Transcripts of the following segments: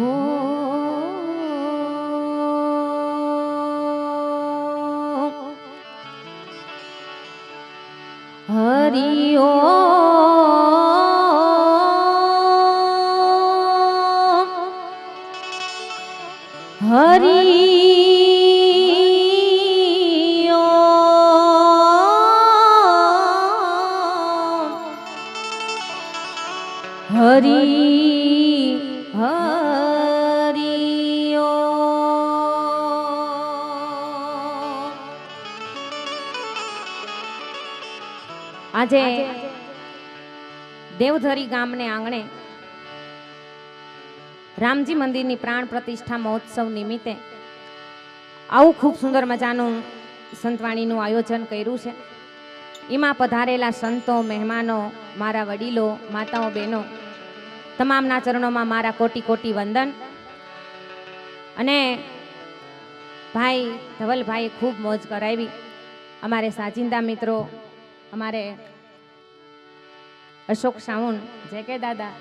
हो हरि हरि हरि हरि આજે દેવધરી ગામને આંગણે રામજી મંદિરની પ્રાણ પ્રતિષ્ઠા મહોત્સવ નિમિત્તે આવું ખૂબ સુંદર મજાનું સંતવાણીનું આયોજન કર્યું છે. એમાં પધારેલા સંતો, મહેમાનો, મારા વડીલો, માતાઓ, બહેનો, તમામના ચરણોમાં મારા કોટી કોટી વંદન. અને ભાઈ ધવલભાઈએ ખૂબ મોજ કરાવી. અમારે સાજિંદા મિત્રો, અમારે અશોક સાઉન, જય કે દાદા,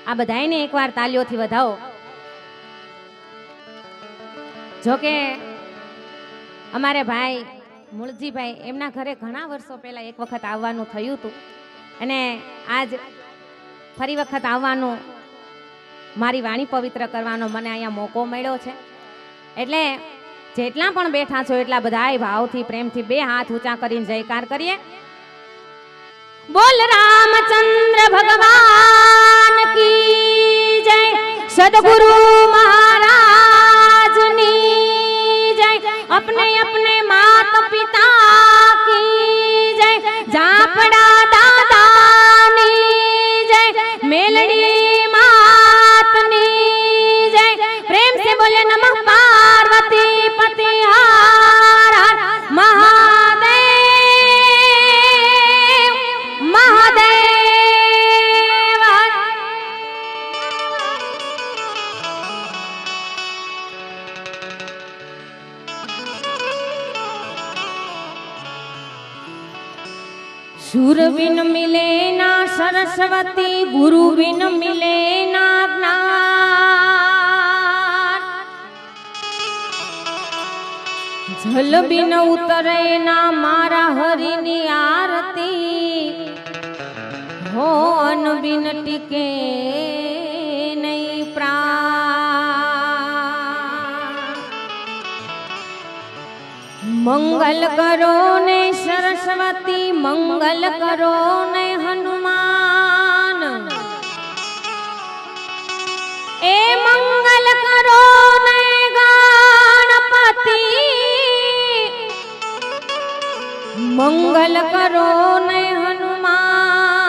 આ બધાને એકવાર તાલીઓથી વધાવો. જોકે અમારે ભાઈ મૂળજીભાઈ, એમના ઘરે ઘણા વર્ષો પહેલા એક વખત આવવાનું થયું હતું અને આજ ફરી વખત આવવાનું, મારી વાણી પવિત્ર કરવાનો મને અહીંયા મોકો મળ્યો છે. એટલે જેટલા પણ બેઠા છો એટલા બધાય ભાવથી, પ્રેમથી બે હાથ ઊંચા કરીને જયકાર કરીએ. બોલ રામચંદ્ર ભગવાન કી જય, સદગુરુ મહારાજની જય, अपने अपने मात पिता की जय, जापड़ा दादानी जय, मेलड़ी मातनी जय. प्रेम से बोले नमः पार्वती पति हर हर महादेव महादेव. सुर बिन मिले ना सरस्वती, गुरु बिन मिले ना ज्ञान, जल बिन उतरे ना मारा हरिनी आरती, हो अन बिन टिके नहीं प्राण. मंगल करो ने सरस्वती, मंगल करो ने हनुमान, ए मंगल करो ने गणपति, मंगल करो ने हनुमान,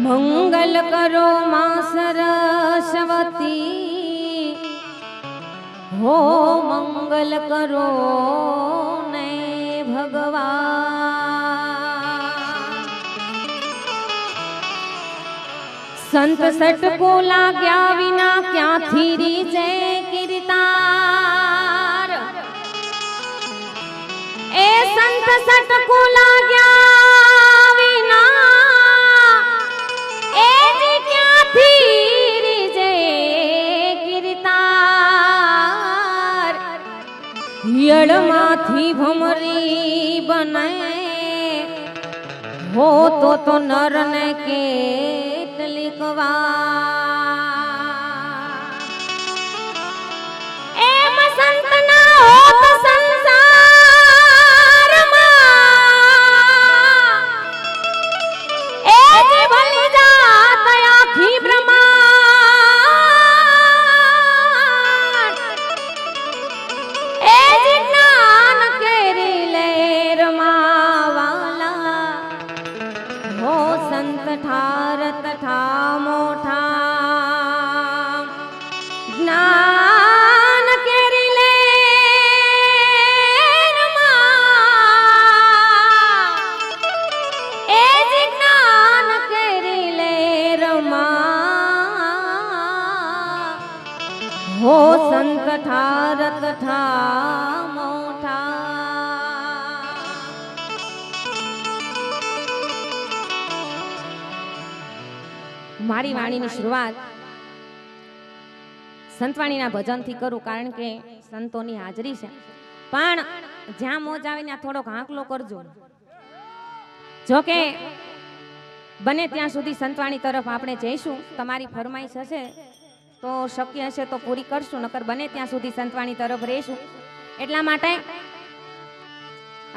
मंगल करो मां सरस्वती, हो मंगल करो ने भगवान. संत सटको लाग्या विना क्यांथी रीजे कीर्तार, ए संत सटको लाग्या विना ए जी क्यांथी रीजे कीर्तार. યળમાંથી ભમરી બને હો તો નરને કેટલીક વાર. એમ સંત ના હોત સંસારમાં, એ જે ભલી જાત આખી બ્રહ્માંડ, એ જે જ્ઞાન કેરી લે રમાવાલા, હો સંત ઠાર તથા મોઠા. જ્ઞાન કેરી લે રમા, એ જે જ્ઞાન કેરી લે રમા, હો સંત ઠાર તથા મોઠા. મારી વાણીની શરૂઆત સંતવાણીના ભજનથી કરું, કારણ કે સંતોની હાજરી છે. પણ જ્યાં મોજ આવે ત્યાં થોડોક હાંકલો કરજો. જો કે બને ત્યાં સુધી સંતવાણી તરફ આપણે જઈશું. તમારી ફરમાઈશ હશે તો શક્ય હશે તો પૂરી કરશું, નકર બને ત્યાં સુધી સંતવાણી તરફ રહીશું. એટલા માટે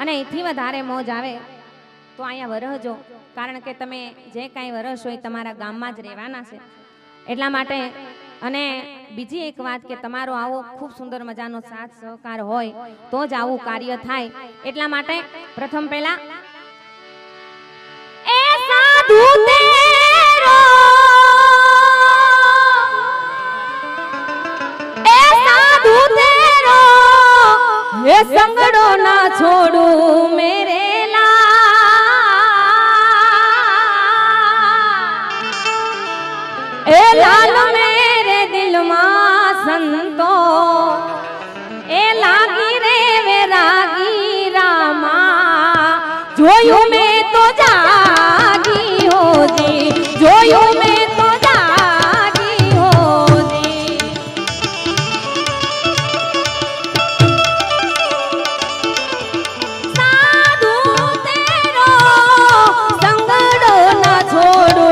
અને એથી વધારે મોજ આવે તો અહીંયા વરહજો, કારણ કે તમે જે કાંઈ વરસ હોય તમારા ગામમાં જ રહેવાના છે. એટલા માટે અને બીજી એક વાત કે તમારો આવો ખૂબ સુંદર મજાનો સાથ સહકાર હોય તો જ આવું કાર્ય થાય. એટલા માટે પ્રથમ પહેલા એ સાધુ તેરો એ સાધુ તેરો એ સંગડો ના છોડું મેરે ए लाल मेरे दिल मां संतो ए लागी रे वैरागी रामा जोयो में तो जागी हो जी जोयो में तो जागी हो जी साधु तेरो संगड़ो ना छोड़ू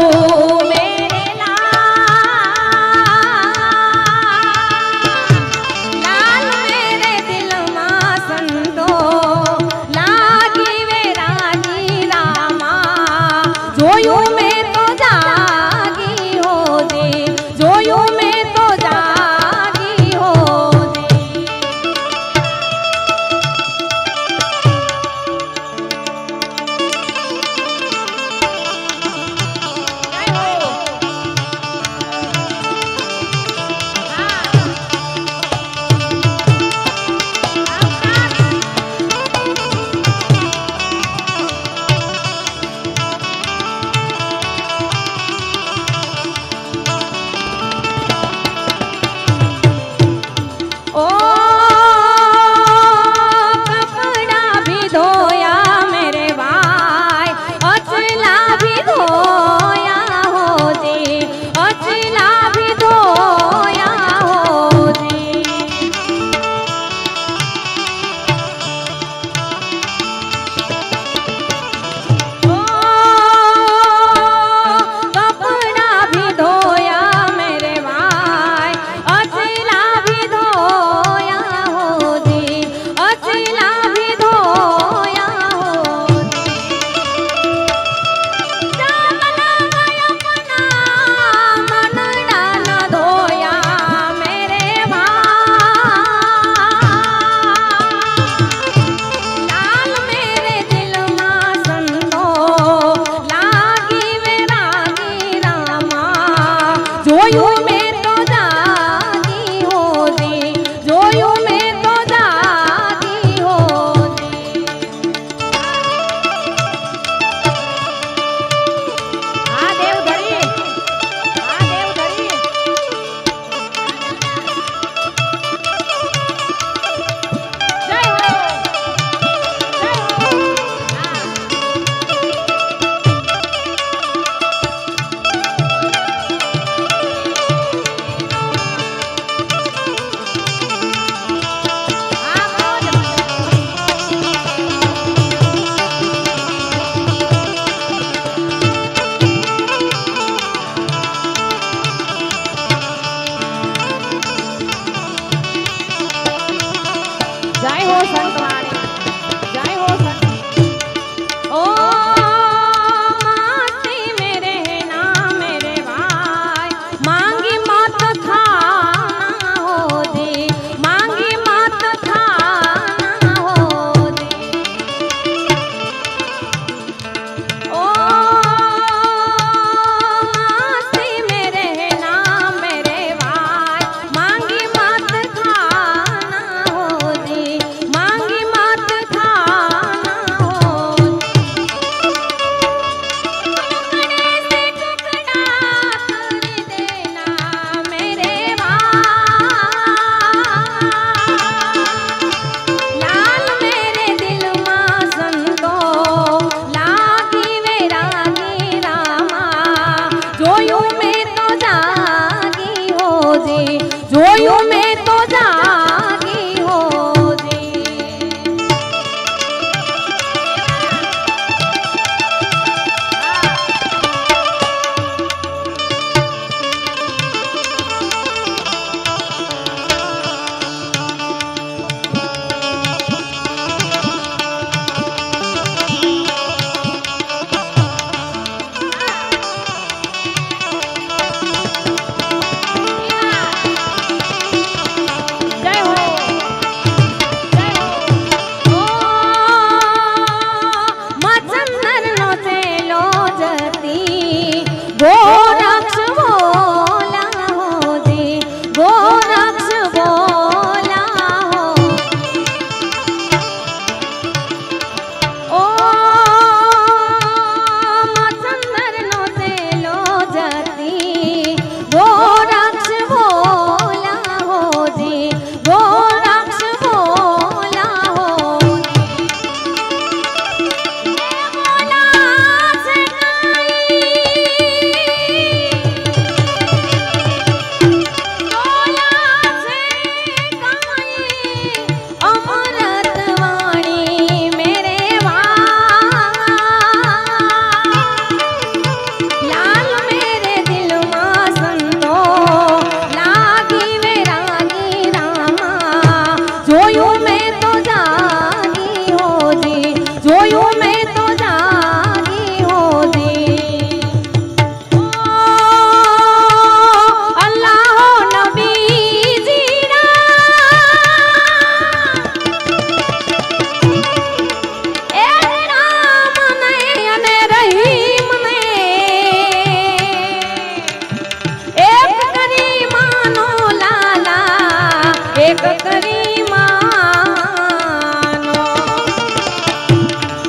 એક કરી માનો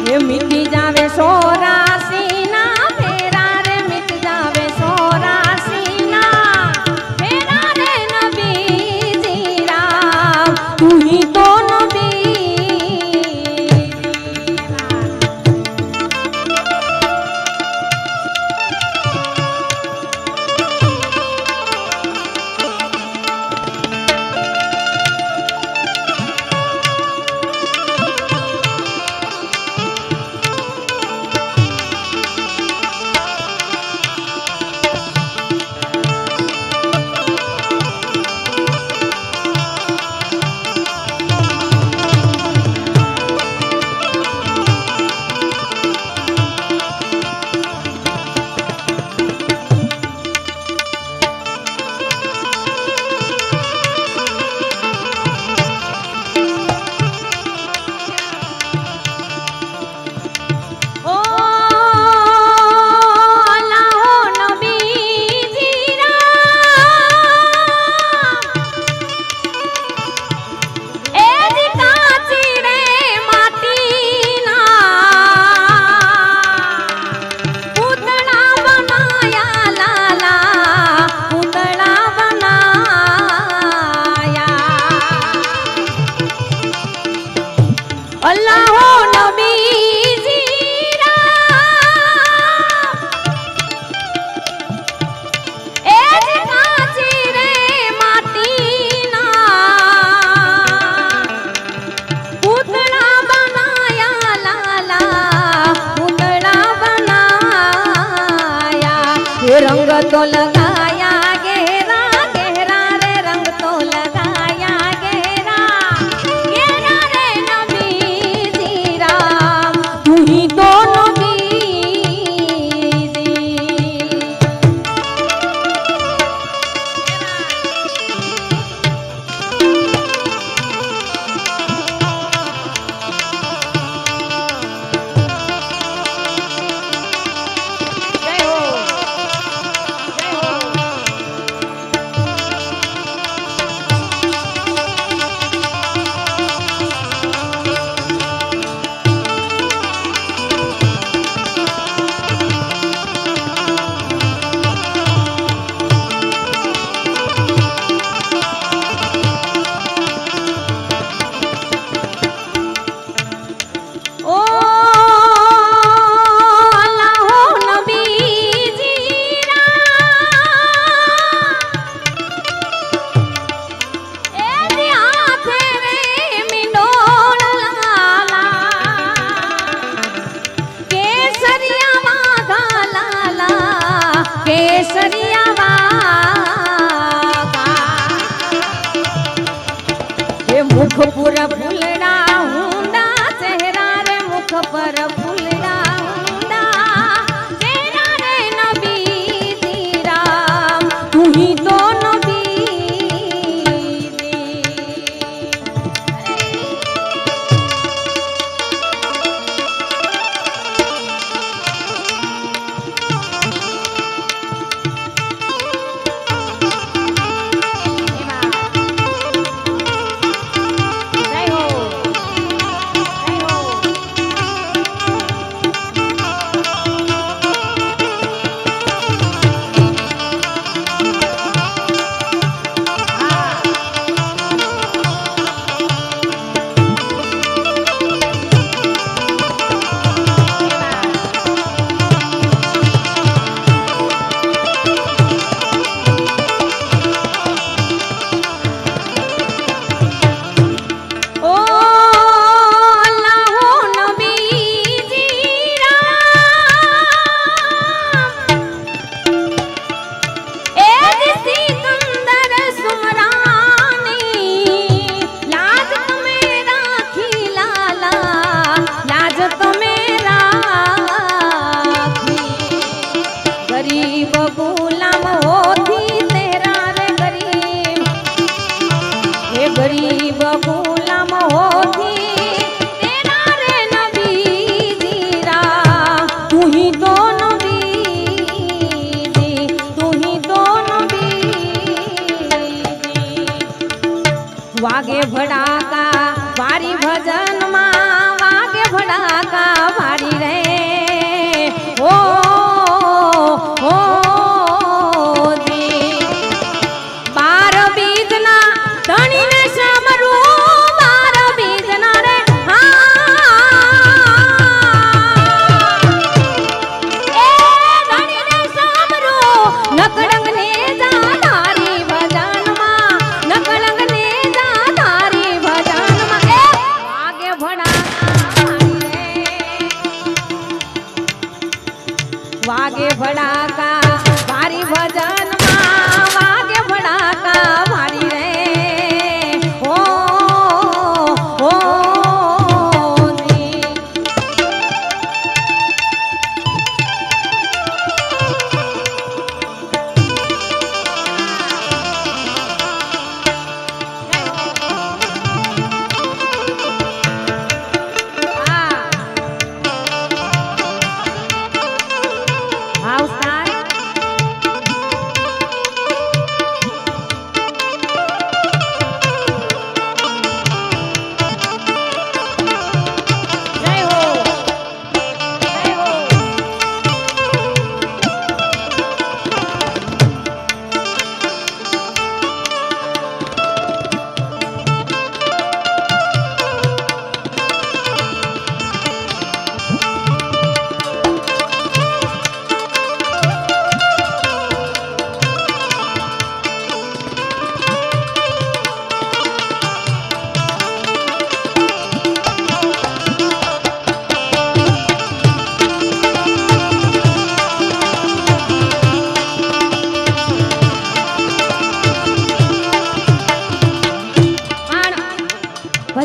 એ મીઠી જાવે સોરાસીના ફેરા રે મીઠ જાવે સોરાસીના ફેરા રે નબીજી રામ તું હી તો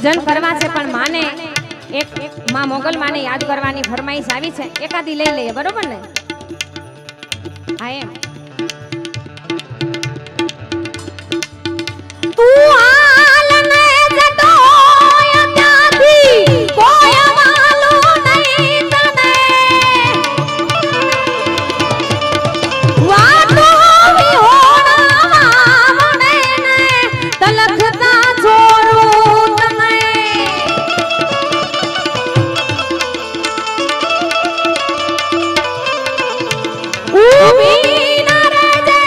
ભજન કરવા છે પણ માને એક માં મોગલ માને યાદ કરવાની ફરમાઈશ આવી છે, એકાદી લઈ લઈએ, બરોબર ને? હા એમ. તું હાલ ને જટોય ત્યાંથી કોઈ વાલું નહીં તને, વાતો વિહોણા મને તલખતા છોડું તને. ઊભી ના રહેજે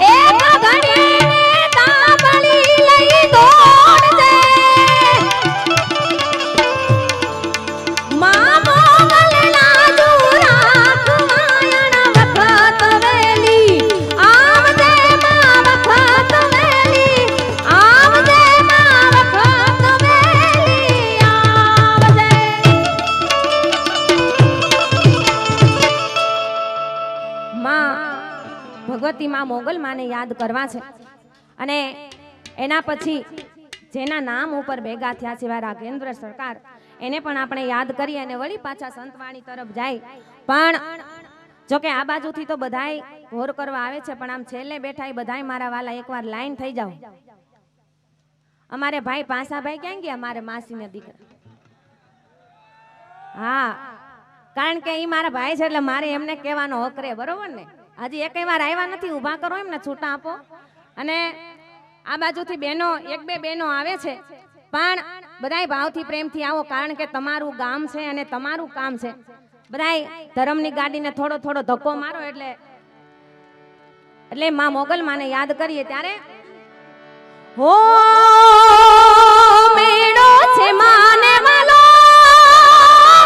એક ઘડીને તાંબલી લઈ દોડજે, માં મોગલના જુરાખવાયણ વખત વેલી આવજે, માં વખત વેલી આવજે, માં વખત વેલી આવજે. માં ભગવતી માં મોગલ માને યાદ કરવા છે અને એના પછી જેના નામ ઉપર ભેગા થયા છે એવા રાઘેન્દ્ર સરકાર, એને પણ આપણે યાદ કરીએ અને વળી પાછા સંતવાણી તરફ જાય. પણ જોકે આ બાજુથી તો બધાય ઘોર કરવા આવે છે, પણ આમ છેલ્લે બેઠા એ બધાય મારા વાલા એકવાર લાઈન થઈ જાવ. અમારે ભાઈ પાસાભાઈ ક્યાં ગયા? મારે માસીને દીકરા. હા, કારણ કે ઈ મારા ભાઈ છે એટલે મારે એમને કહેવાનો હક રહે, બરોબર ને? હજી એક વાર આવ્યા નથી, ઊભા કરો એમને, છૂટા આપો. અને આ બાજુથી બહેનો એક બે બહેનો આવે છે, પણ બધાય ભાવથી પ્રેમથી આવો, કારણ કે તમારું ગામ છે અને તમારું કામ છે. બધાય ધર્મની ગાડીને થોડો થોડો ધક્કો મારો એટલે માં મોગલ માને યાદ કરીએ ત્યારે હો મેળો છે માને વાલો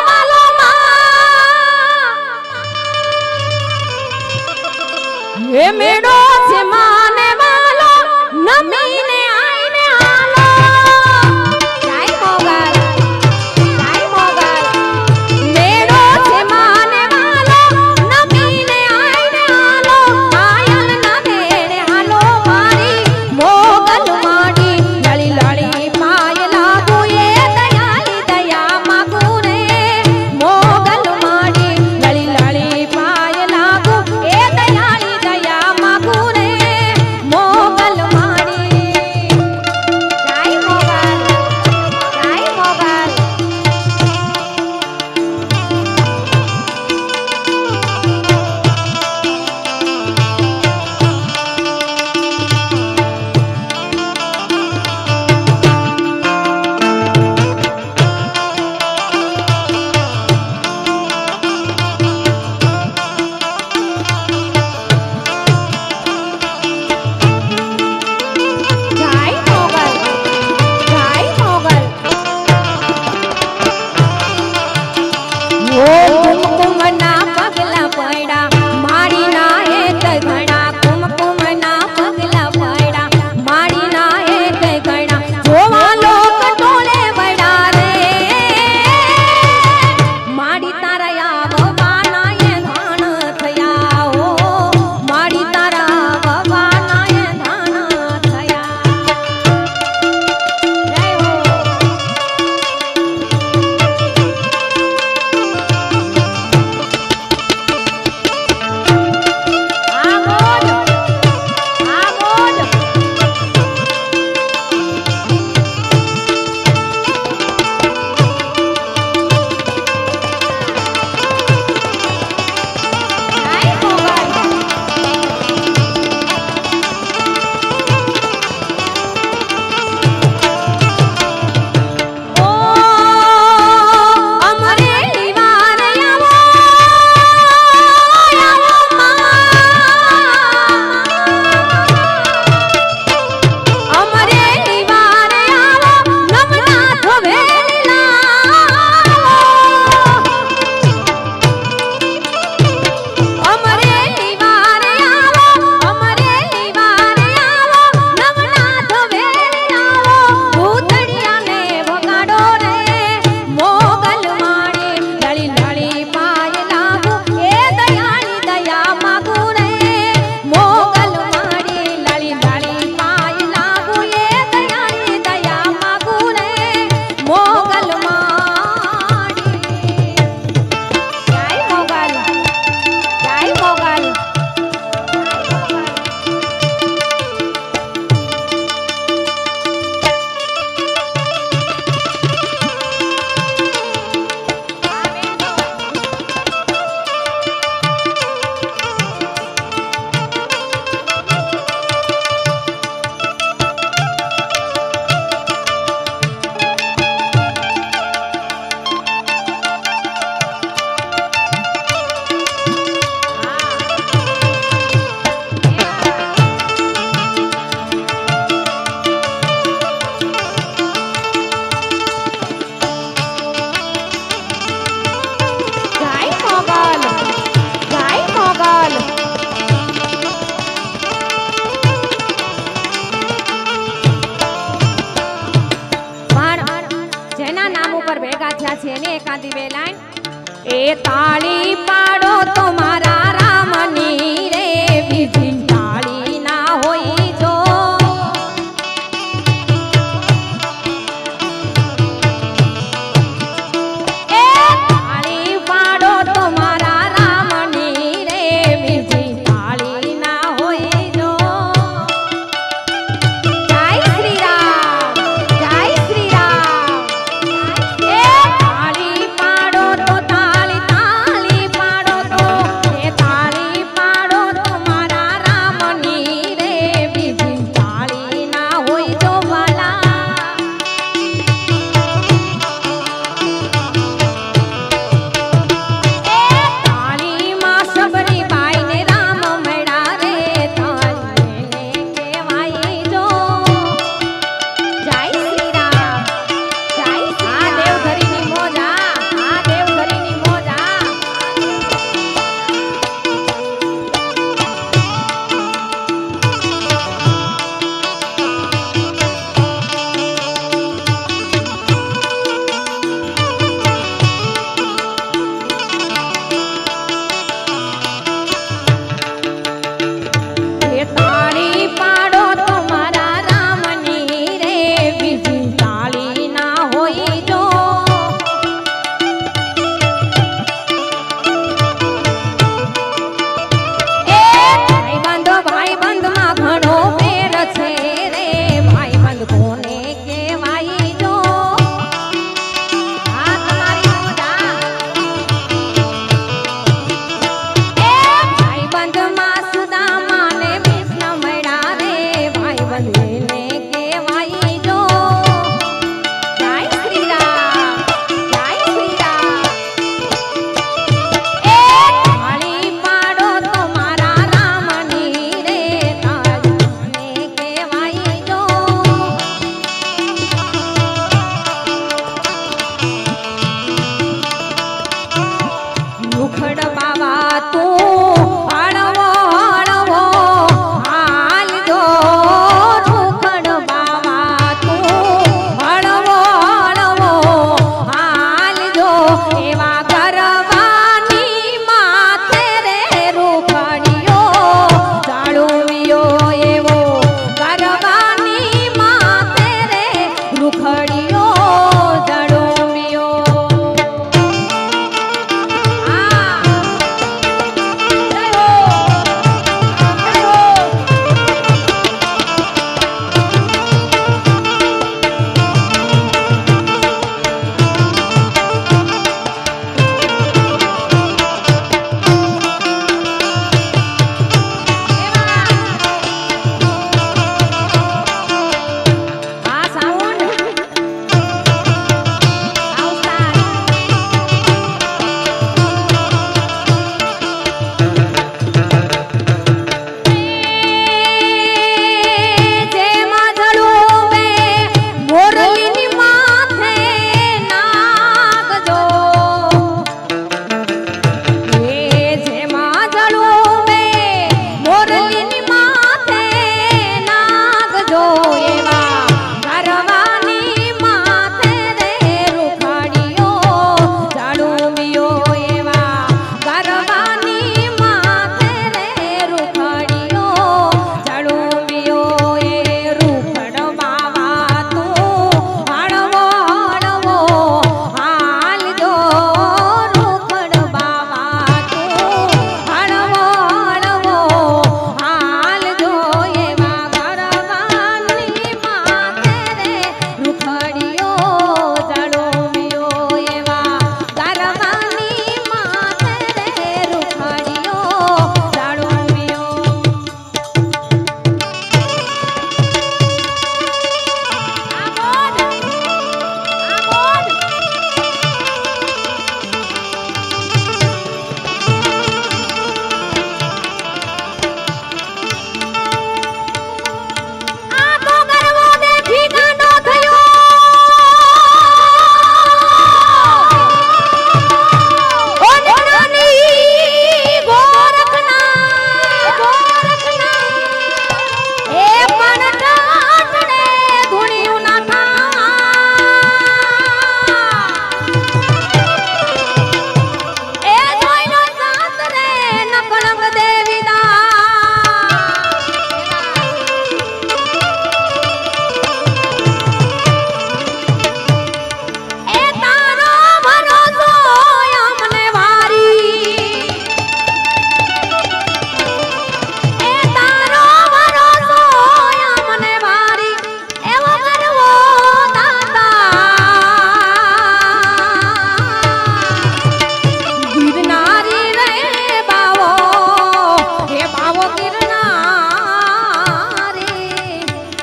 વાલો માં, હે મેળો છે માને વાલો નમીને આઈને હાલો. જય મોગલ, જય મોગલ. મેળો છે માને વાલો નમીને આઈને હાલો, આયલ ના મેળે હાલો મારી મોગલ માડી લળી લળી પાય લાગુ એ દયાલી દયા માગુ રે. મોગલ માડી લળી લળી પાય લાગુ એ દયાલી દયા માગુ રે. એકાદી બે લાઈન એ તાળી પાડો તો મારા રામની રે બીજી તાળી ના હોય જો એ તાળી પાડો તો મારા રામની રે બીજી તાળી ના હોય જો જય શ્રી રામ જય શ્રી રામ એ તાળી પાડો તો તાળી તાળી પાડો તો એ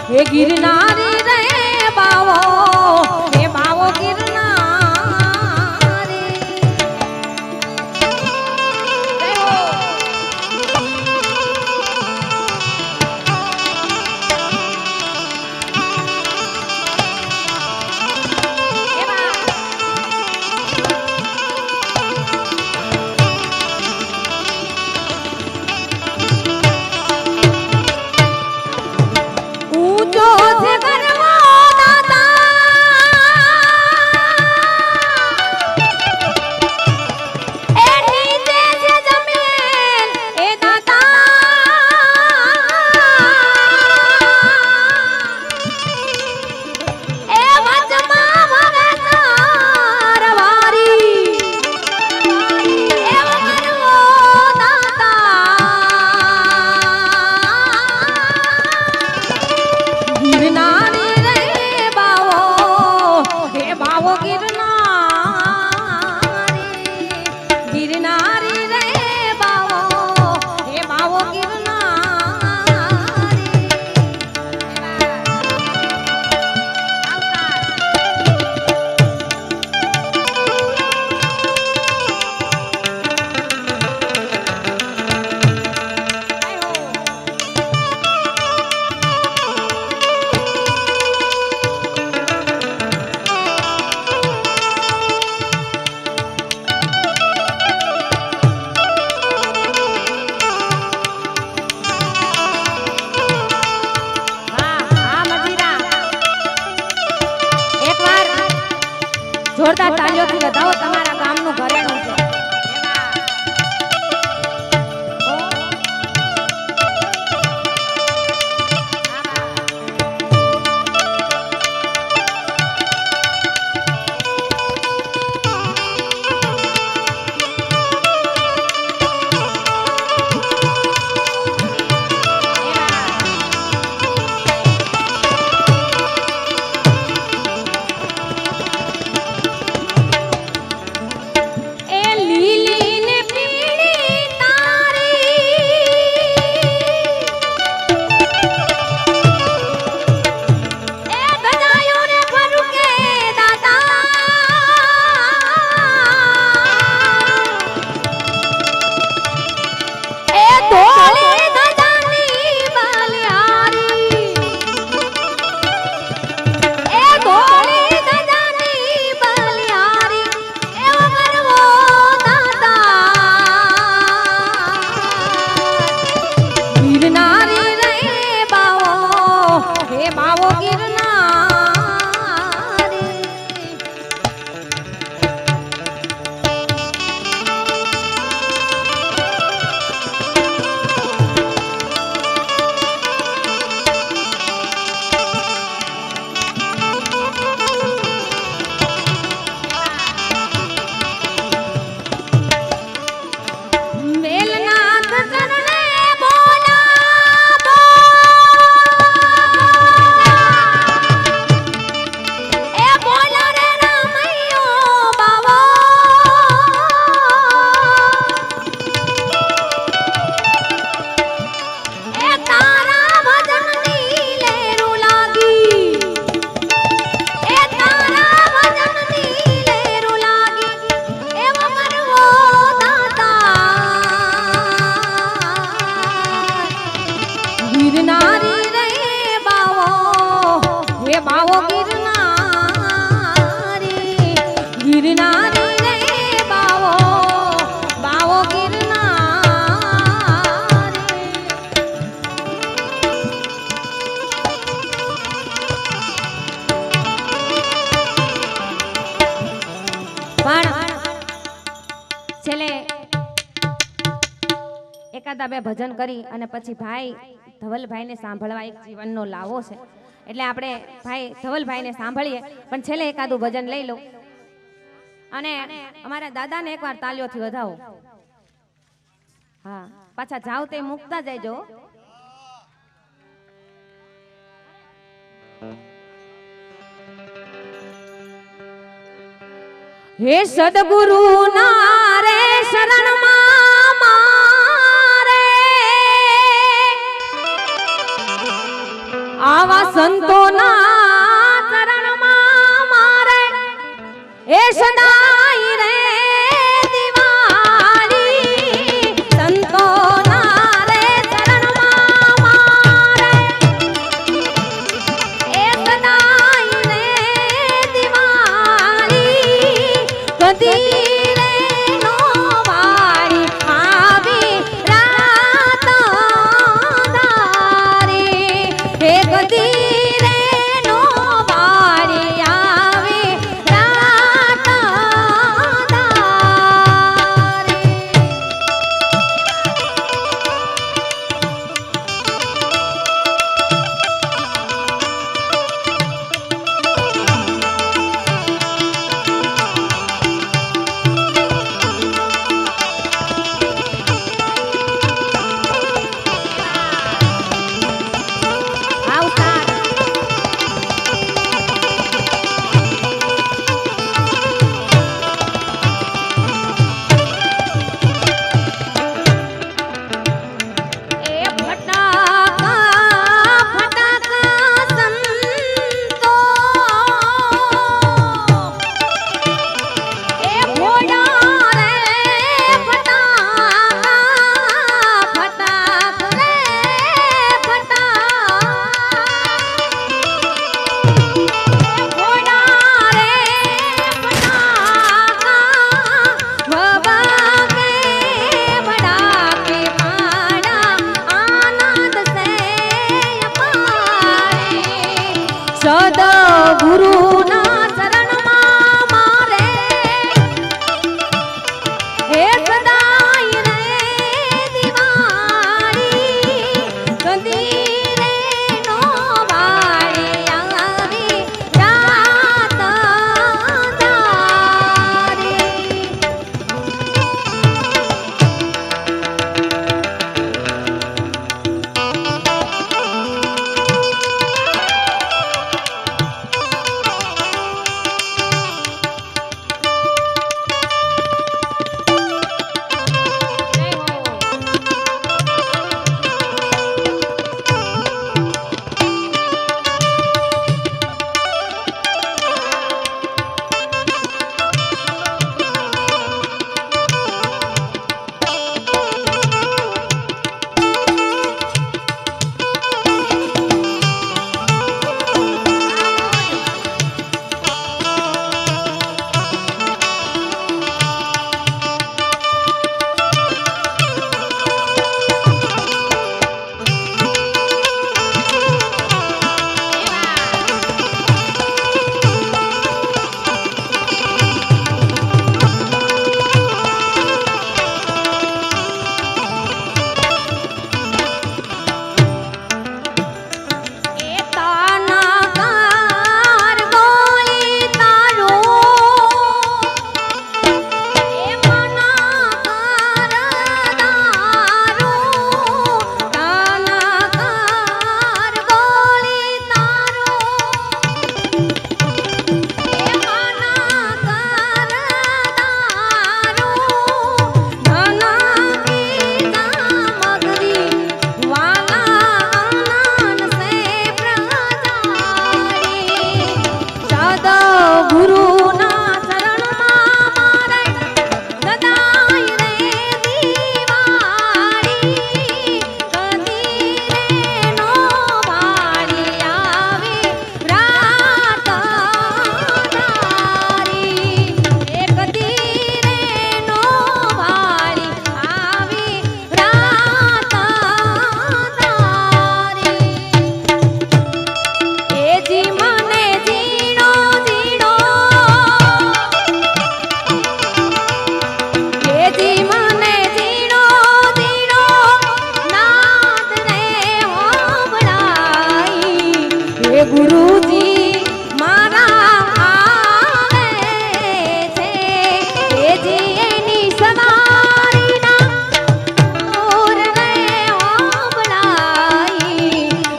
હે ગિરનારી રે બાવો હે બાવો ગિરનારી જોરદાર તાળીઓથી વધાવો તમારા ગામનું ઘરેણું છે એકાદા બે ભજન કરી અને પછી ભાઈ ધવલભાઈને સાંભળવા એક જીવનનો લાવો છે એટલે આપણે ભાઈ ધવલભાઈને સાંભળીએ પણ છેલ્લે એકાદું ભજન લઈ લો અને અમારા દાદાને એકવાર તાલીઓથી વધાવો હા પાછા જાવ તે મૂકતા જજો હે સદગુરુ ના રે શરણમાં મારે આ આવા સંતોના ચરણમાં મારે એ સદાય રે દિવાળી સંતોના રે ચરણમાં મારે એ સદાય રે દિવાળી કદી રે નો વાળી આવી રાત દારી હે કદી રે નો વાળી આવી રાત દારી આવતા એ ફટાકા ફટાકા સંતો એ ભોળા રે ફટાકા ફટાક રે ફટાક ભોળા રે ફટાકા ભવાકે ભડાકે પાડા આનંદ સે અપારે સદગુરુના ચરણમાં મારે હે સદાય રે દિવાળી કદી રે નો વાળી આવી રાત દારી એ તાના કાર ગોળી તારો એ મના કાર દારો તાના કાર ગોળી તારો એ મના કાર દારો ધના કી મગરી વાલા આનંદ સે પ્રજારી સદગુરુના ચરણમાં મારે સદાય રે દિવાળી કદી રે નો વાળી આવી રાત દારી એ કદી રે નો વાળી આવી રાત દારી એ જી મને જીણો જીણો એ જી મને જીણો જીણો નાદ રે હોબળાઈ હે ગુરુજી મારા આવે છે એ જી એની સવારીના મોર રે હોબળાઈ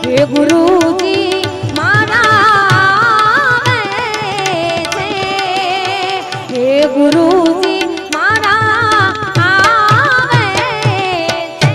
હે ગુરુજી મારા આવે છે હે ગુરુજી મારા આવે છે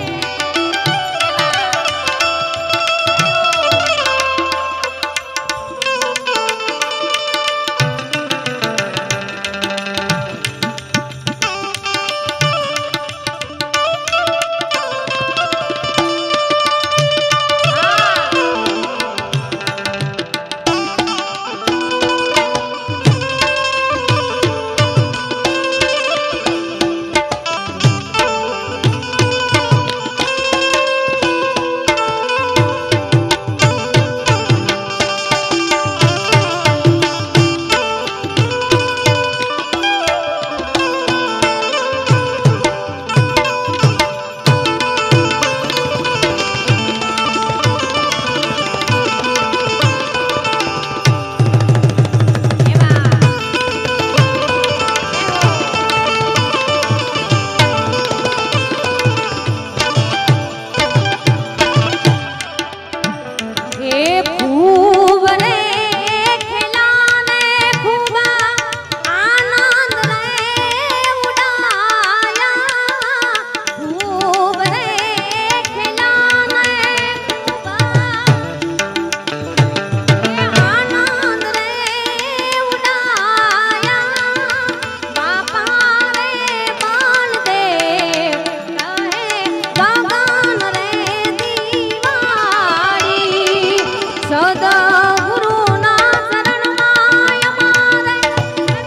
સદગુરુના શરણમાં અમારે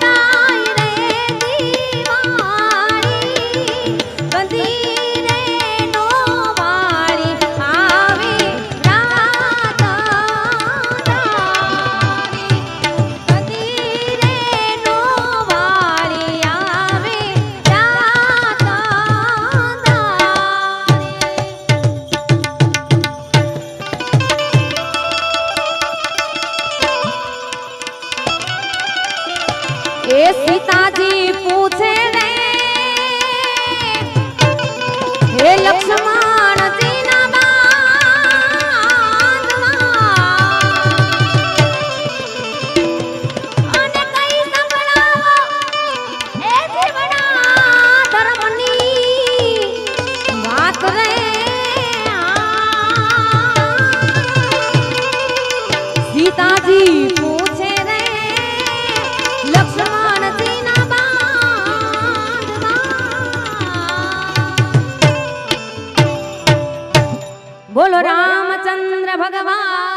ગાય રે દીવાળી ગંધી રે નો વાળી આવે રાત દારી ગંધી રે નો વાળી આવે રાત દારી એ સીતાજી પૂછે રે હે લક્ષ્મણજી ના બાંધવા અને કઈ સંભળાવો એ જીવના ધર્મની વાત રે સીતાજી પૂછે રે લક્ષ્મણજી ના બાંધવા બોલો રામચંદ્ર ભગવાન